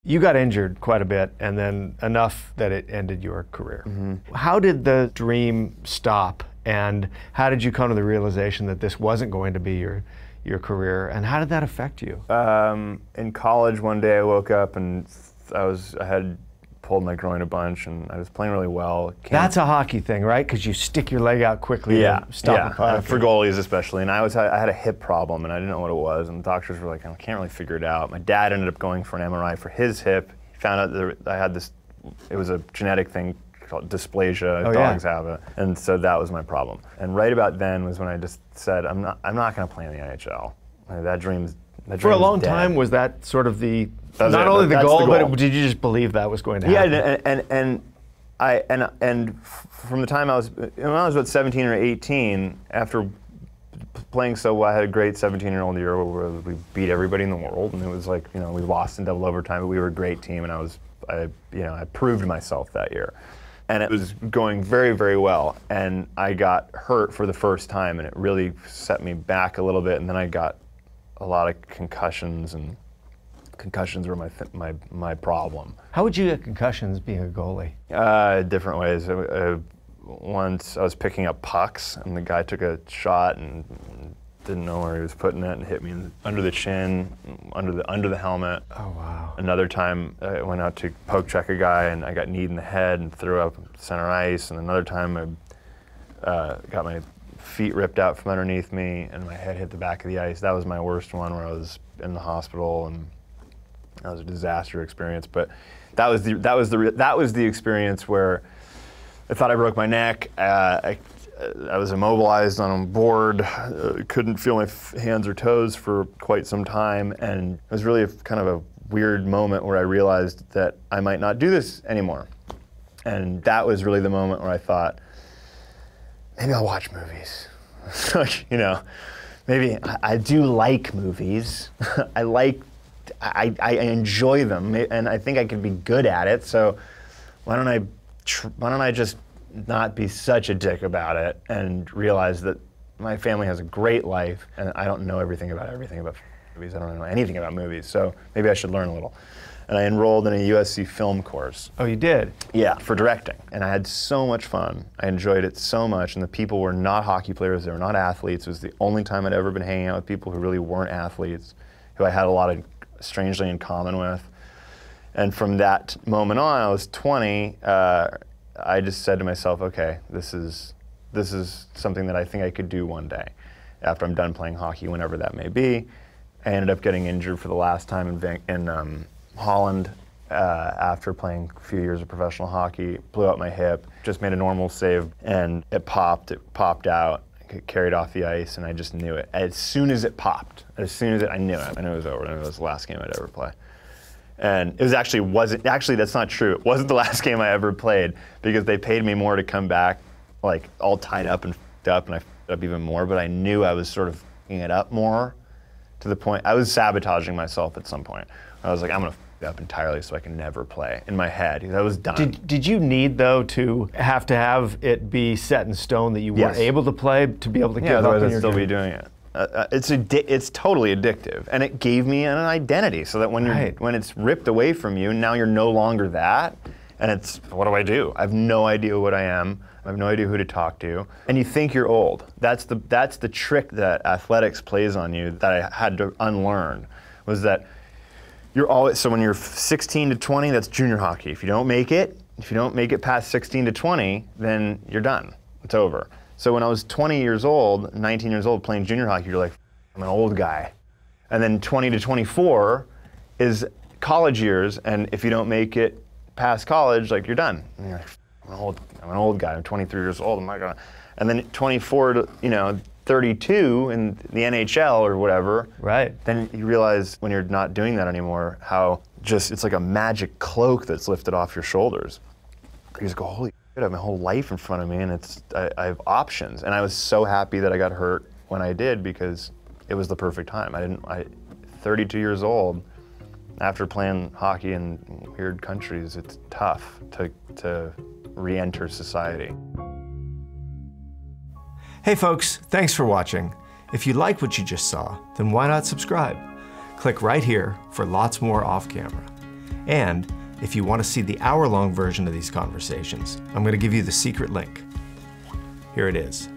You got injured quite a bit, and then enough that it ended your career. How did the dream stop, and how did you come to the realization that this wasn't going to be your career, and how did that affect you? In college, one day I woke up and I had pulled my groin a bunch, and I was playing really well. That's a hockey thing, right? Because you stick your leg out quickly to stop a puck. For goalies especially. And I had a hip problem, and I didn't know what it was, and the doctors were like, I can't really figure it out. My dad ended up going for an MRI for his hip. He found out that I had this, it was a genetic thing called dysplasia, dogs have it. And so that was my problem. And right about then was when I just said, I'm not going to play in the NHL. That dream's for a long time, was that sort of the, not only the goal, but did you just believe that was going to happen? Yeah, and from the time when I was about 17 or 18, after playing so well, I had a great 17-year-old year where we beat everybody in the world, and it was like, we lost in double overtime, but we were a great team, and I proved myself that year. And it was going very, very well, and I got hurt for the first time, and it really set me back a little bit, and then I got a lot of concussions, and concussions were my problem. How would you get concussions being a goalie? Different ways. Once I was picking up pucks, and the guy took a shot and didn't know where he was putting it, and hit me under the chin, under the helmet. Oh wow! Another time I went out to poke check a guy, and I got kneed in the head and threw up center ice. And another time I got my feet ripped out from underneath me, and my head hit the back of the ice. That was my worst one, where I was in the hospital, and that was a disaster experience. But that was the experience where I thought I broke my neck. I was immobilized on a board, couldn't feel my hands or toes for quite some time, and it was really kind of a weird moment where I realized that I might not do this anymore. And that was really the moment where I thought, maybe I'll watch movies. Maybe I do like movies. I enjoy them, and I think I could be good at it. So why don't I just not be such a dick about it and realize that my family has a great life, and I don't know everything about movies. I don't know anything about movies. So maybe I should learn a little. And I enrolled in a USC film course. Oh, you did? Yeah, for directing. And I had so much fun. I enjoyed it so much, and the people were not hockey players, they were not athletes. It was the only time I'd ever been hanging out with people who really weren't athletes, who I had a lot of, strangely, in common with. And from that moment on, I was 20, I just said to myself, okay, this is something that I think I could do one day, after I'm done playing hockey, whenever that may be. I ended up getting injured for the last time in Holland after playing a few years of professional hockey, blew out my hip, just made a normal save, and it popped out, carried off the ice, and I just knew it. As soon as it popped, I knew it. I knew it was over. I knew it was the last game I'd ever play. And it was actually that's not true. It wasn't the last game I ever played, because they paid me more to come back, like all tied up and f***ed up, and I f***ed up even more, but I knew I was sort of f***ing it up more, to the point, I was sabotaging myself at some point. I was like, I'm gonna f*** it up entirely so I can never play, in my head, because I was done. Did you need, though, to have it be set in stone that you weren't able to play, to be able to give up on your dream? Yeah, otherwise I'd still be doing it. It's totally addictive, and it gave me an identity, so that when it's ripped away from you, now you're no longer that, and it's, what do I do? I have no idea what I am. I have no idea who to talk to, and you think you're old. That's the trick that athletics plays on you, that I had to unlearn, was that you're always, so when you're 16 to 20, that's junior hockey. If you don't make it past 16 to 20, then you're done. It's over. So when I was 20 years old, 19 years old, playing junior hockey, you're like, I'm an old guy. And then 20 to 24 is college years, and if you don't make it past college, like, you're done. And you're like, I'm an old guy, I'm 23 years old, I'm not gonna. And then 24 to 32 in the NHL or whatever, right? Then you realize, when you're not doing that anymore, how just, it's like a magic cloak that's lifted off your shoulders. You just go, holy shit, I have my whole life in front of me, and I have options. And I was so happy that I got hurt when I did, because it was the perfect time. 32 years old, after playing hockey in weird countries, it's tough to re-enter society. Hey folks, thanks for watching. If you like what you just saw, then why not subscribe? Click right here for lots more off camera. And if you want to see the hour-long version of these conversations, I'm going to give you the secret link. Here it is,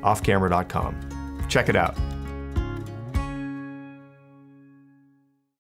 offcamera.com. Check it out.